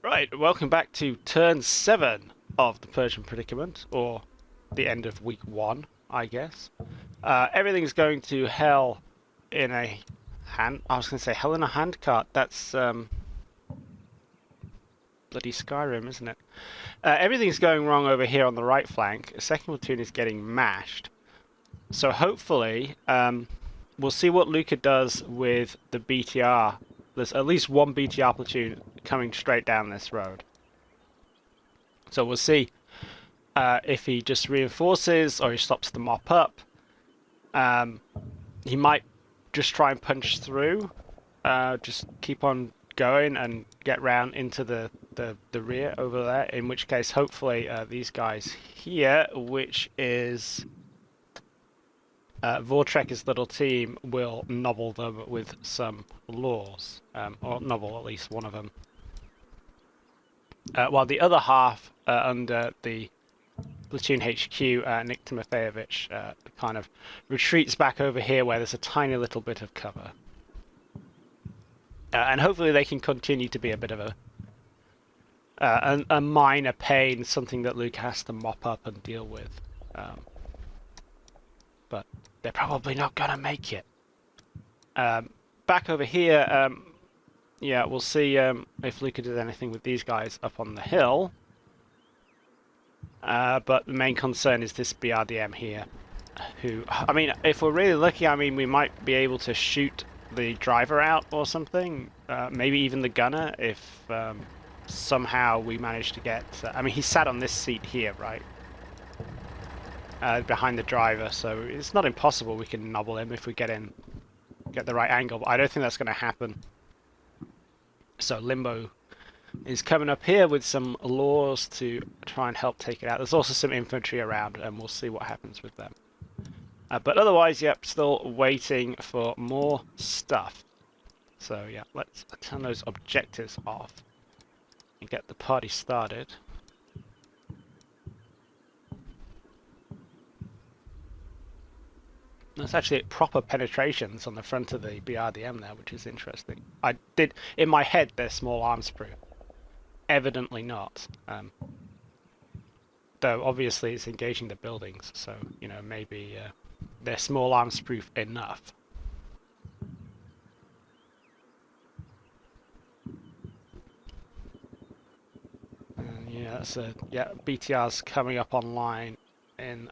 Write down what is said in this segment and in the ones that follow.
Right, welcome back to turn 7 of the Persian Predicament, or the end of week 1, I guess. Everything's going to hell in a hand. I was going to say hell in a handcart. That's bloody Skyrim, isn't it? Everything's going wrong over here on the right flank. A second platoon is getting mashed. So hopefully, we'll see what Luca does with the BTR. There's at least one BTR platoon coming straight down this road. So we'll see if he just reinforces or he stops the mop up. He might just try and punch through, just keep on going and get round into the rear over there, in which case hopefully these guys here, which is Vortrek's little team, will nobble them with some laws, or nobble at least one of them. While the other half, under the platoon HQ, Nick Timofeyevich, kind of retreats back over here where there's a tiny little bit of cover. And hopefully they can continue to be a bit of a minor pain, something that Luke has to mop up and deal with. But they're probably not going to make it. Back over here, yeah, we'll see if Luca did anything with these guys up on the hill. But the main concern is this BRDM here, who, I mean, if we're really lucky, I mean, we might be able to shoot the driver out or something, maybe even the gunner, if somehow we manage to get, I mean, he sat on this seat here, right? Behind the driver, so it's not impossible we can nobble him if we get the right angle, but I don't think that's going to happen. So Limbo is coming up here with some laws to try and help take it out. There's also some infantry around, and we'll see what happens with them. But otherwise, yep, still waiting for more stuff. So yeah, let's turn those objectives off and get the party started. There's actually proper penetrations on the front of the BRDM there, which is interesting. I did, in my head, they're small arms proof. Evidently not. Though obviously it's engaging the buildings, so, you know, maybe they're small arms proof enough. And yeah, that's yeah, BTR's coming up online in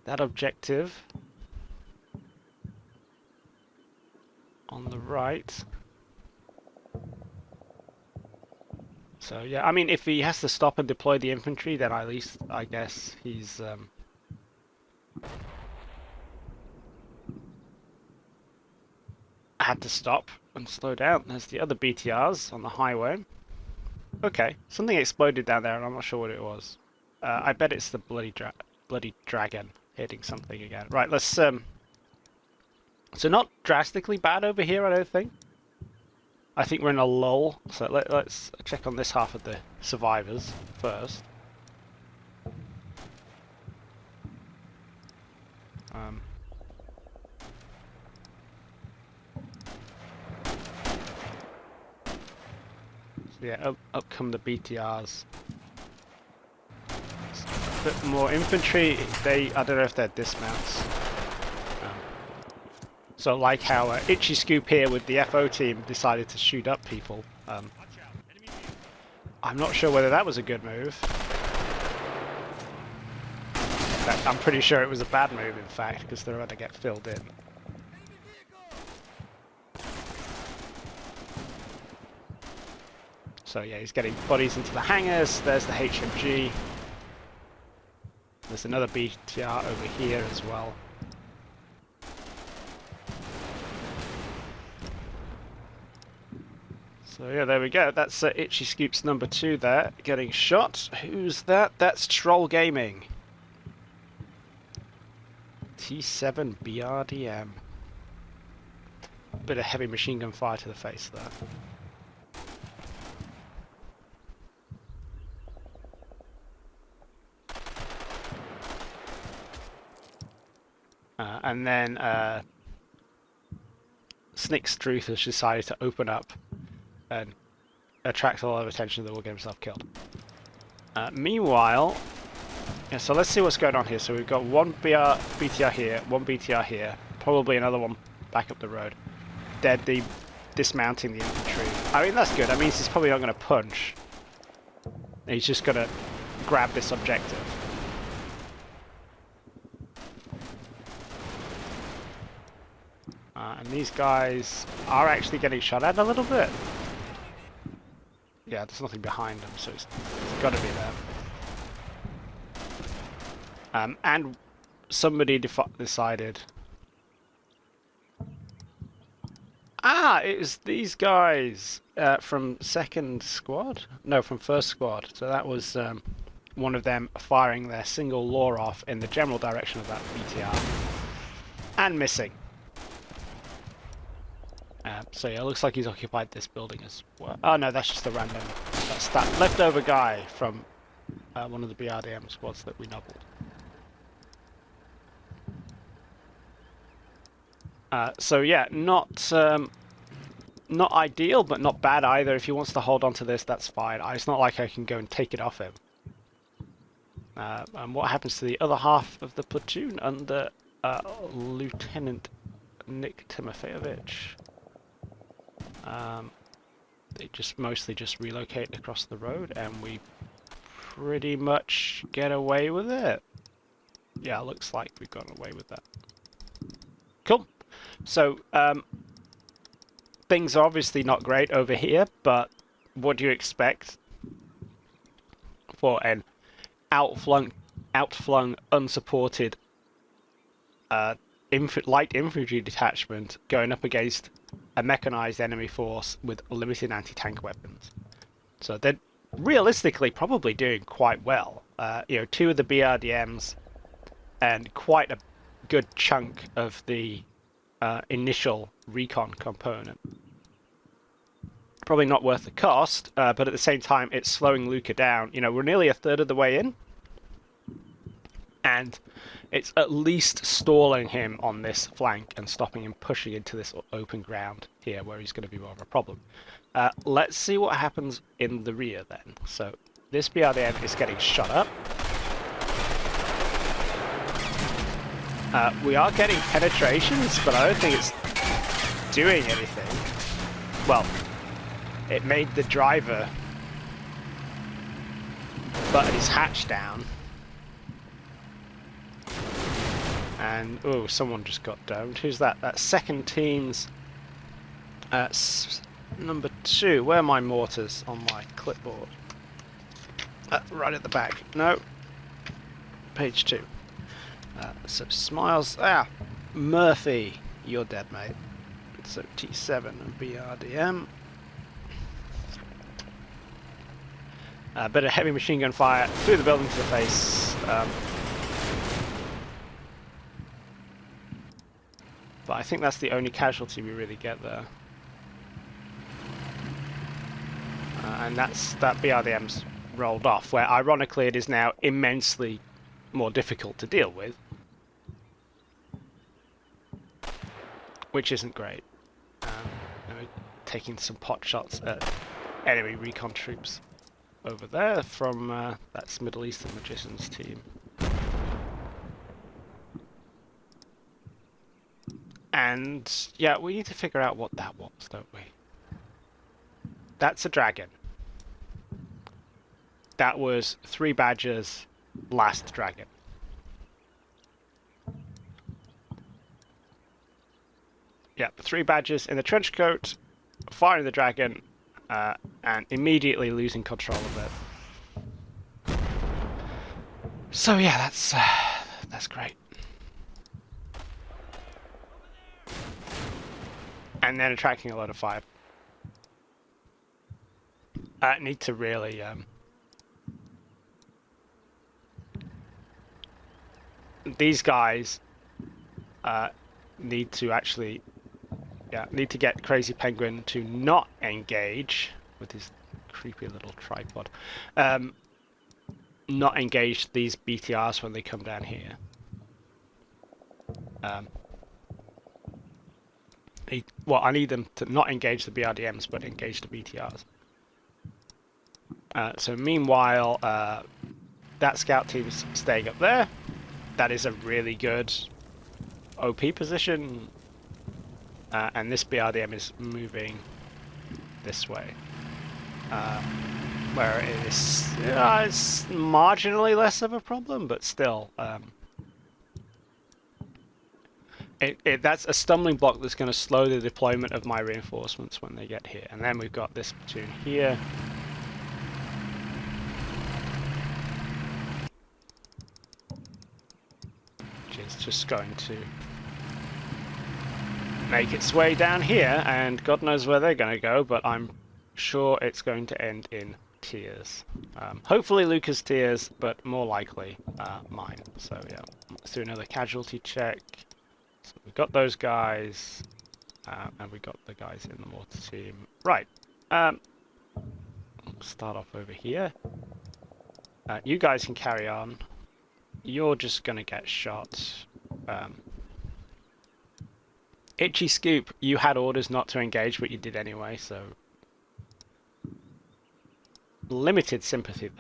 that objective on the right. So yeah, I mean, if he has to stop and deploy the infantry, then at least I guess he's had to stop and slow down. There's the other BTRs on the highway. Okay, something exploded down there, and I'm not sure what it was. I bet it's the bloody dragon hitting something again. Right, let's so not drastically bad over here, I don't think. I think we're in a lull, so let's check on this half of the survivors first. So yeah, up come the BTRs. A bit more infantry. I don't know if they're dismounts. So like how Itchy Scoop here with the FO team decided to shoot up people. I'm not sure whether that was a good move. I'm pretty sure it was a bad move, in fact, because they're going to get filled in. So yeah, he's getting bodies into the hangars. There's the HMG. There's another BTR over here as well. So yeah, there we go. That's Itchy Scoop's number 2 there, getting shot. Who's that? That's Troll Gaming. T7 BRDM. Bit of heavy machine gun fire to the face there. And then Snick Struth has decided to open up and attracts a lot of attention that will get himself killed. Meanwhile, yeah, so let's see what's going on here. So we've got one BTR here, one BTR here, probably another one back up the road. They're dismounting the infantry. I mean, that's good. That means he's probably not going to punch. He's just going to grab this objective. And these guys are actually getting shot at a little bit. Yeah, there's nothing behind them, so it's got to be there. And somebody decided... Ah, it was these guys from second squad? No, from first squad. So that was one of them firing their single law off in the general direction of that BTR. And missing. So yeah, it looks like he's occupied this building as well. Oh no, that's just a random... That's that leftover guy from one of the BRDM squads that we nobbled. So yeah, not ideal, but not bad either. If he wants to hold on to this, that's fine. It's not like I can go and take it off him. And what happens to the other half of the platoon under Lieutenant Nick Timofeyevich? They mostly just relocate across the road, and we pretty much get away with it. Yeah, looks like we've gotten away with that. Cool. So, things are obviously not great over here, but what do you expect for an outflung, unsupported light infantry detachment going up against a mechanized enemy force with limited anti-tank weapons? So they're realistically probably doing quite well. You know, 2 of the BRDMs and quite a good chunk of the initial recon component. Probably not worth the cost, but at the same time, it's slowing Luca down. You know, we're nearly a third of the way in, and it's at least stalling him on this flank and stopping him pushing into this open ground here, where he's going to be more of a problem. Let's see what happens in the rear then. So this BRDM is getting shot up. We are getting penetrations, but I don't think it's doing anything. Well, it made the driver button his hatch down. And, oh, someone just got domed. Who's that? That's second team's number 2. Where are my mortars on my clipboard? Right at the back. No. Page 2. So Smiles, Murphy, you're dead, mate. So T7 and BRDM. A bit of heavy machine gun fire through the building to the face. But I think that's the only casualty we really get there. And that BRDM's rolled off, where ironically it is now immensely more difficult to deal with. Which isn't great. Taking some pot shots at enemy recon troops over there from that's Middle Eastern Magicians team. And yeah, we need to figure out what that was, don't we? That's a dragon. That was 3 Badgers, last dragon. Yeah, 3 Badgers in the trench coat, firing the dragon, and immediately losing control of it. So yeah, that's great. And then attracting a lot of fire. Need to really these guys need to actually need to get Crazy Penguin to not engage with his creepy little tripod. Not engage these BTRs when they come down here. I need them to not engage the BRDMs, but engage the BTRs. So meanwhile, that scout team's staying up there. That is a really good OP position. And this BRDM is moving this way. Where it is, it's marginally less of a problem, but still, that's a stumbling block that's going to slow the deployment of my reinforcements when they get here. And then we've got this platoon here. Which is just going to make its way down here, and God knows where they're going to go, but I'm sure it's going to end in tears. Hopefully Lucas' tears, but more likely mine. So yeah, let's do another casualty check. So we've got those guys, and we got the guys in the mortar team. Right, start off over here. You guys can carry on. You're just going to get shot. Itchy Scoop, you had orders not to engage, but you did anyway, so limited sympathy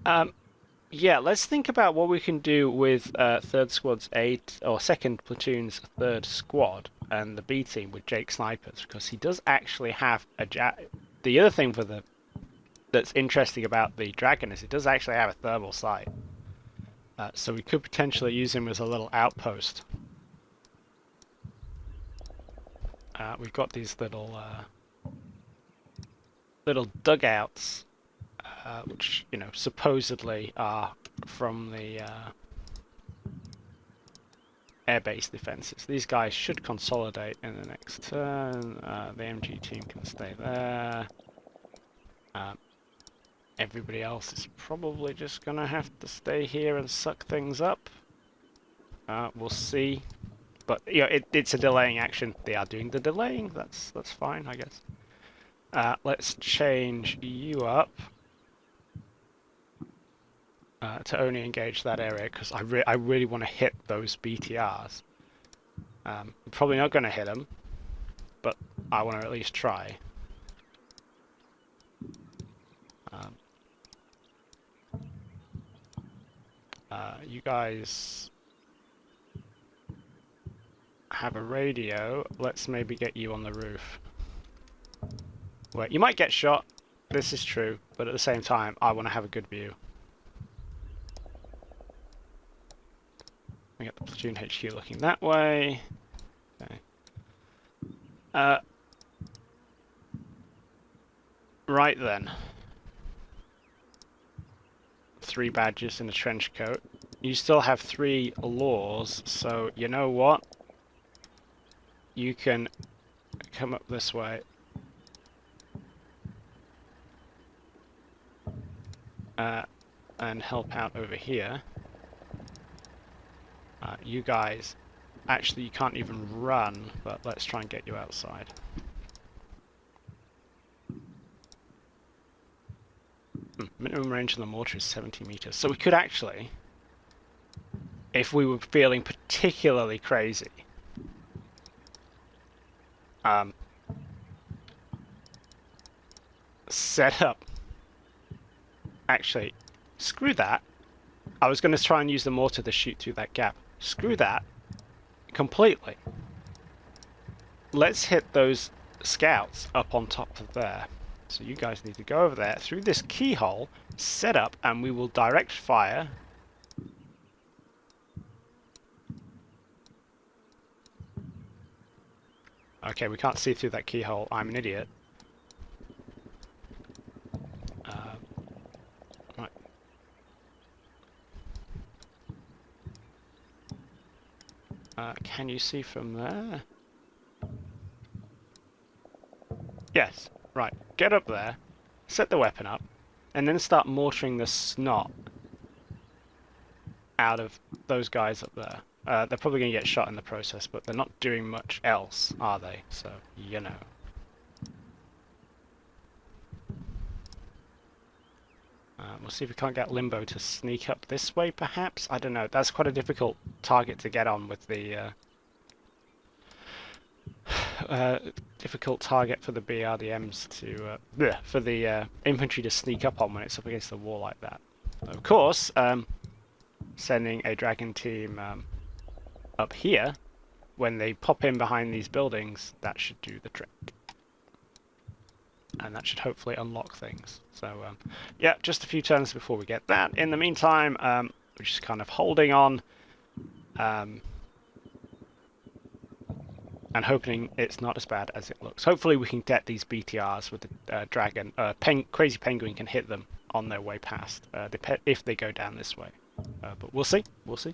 there. Yeah, let's think about what we can do with 3rd Squad's 8 or 2nd Platoon's 3rd Squad and the B team with Jake Snipers, because he does actually have a the other thing for that's interesting about the Dragon is it does actually have a thermal sight, so we could potentially use him as a little outpost. We've got these little dugouts, which, you know, supposedly are from the airbase defenses. These guys should consolidate in the next turn. The MG team can stay there. Everybody else is probably just gonna have to stay here and suck things up. We'll see. But you know, it's a delaying action. They are doing the delaying. That's fine, I guess. Let's change you up to only engage that area, because I really want to hit those BTRs. I'm probably not going to hit them, but I want to at least try. You guys have a radio. Let's maybe get you on the roof. Wait, you might get shot. This is true, but at the same time, I want to have a good view. We got the platoon HQ looking that way. Okay. Right then. 3 badges in a trench coat. You still have 3 laws, so you know what? You can come up this way. And help out over here. You guys, actually you can't even run, but let's try and get you outside. Minimum range of the mortar is 70 meters. So we could actually, if we were feeling particularly crazy, set up. Actually, screw that. I was going to try and use the mortar to shoot through that gap. Screw that completely. Let's hit those scouts up on top of there. So you guys need to go over there through this keyhole, set up, and we will direct fire. Okay, we can't see through that keyhole. I'm an idiot. Right. Can you see from there? Yes. Right. Get up there, set the weapon up, and then start mortaring the snot out of those guys up there. They're probably going to get shot in the process, but they're not doing much else, are they? So, you know. We'll see if we can't get Limbo to sneak up this way, perhaps? I don't know. That's quite a difficult target to get on with the... difficult target for the BRDMs to, for the infantry to sneak up on when it's up against the wall like that. Of course, sending a dragon team up here, when they pop in behind these buildings, that should do the trick. And that should hopefully unlock things. So, yeah, just a few turns before we get that. In the meantime, we're just kind of holding on. And hoping it's not as bad as it looks. Hopefully we can get these BTRs with the dragon. Crazy Penguin can hit them on their way past, if they go down this way. But we'll see. We'll see.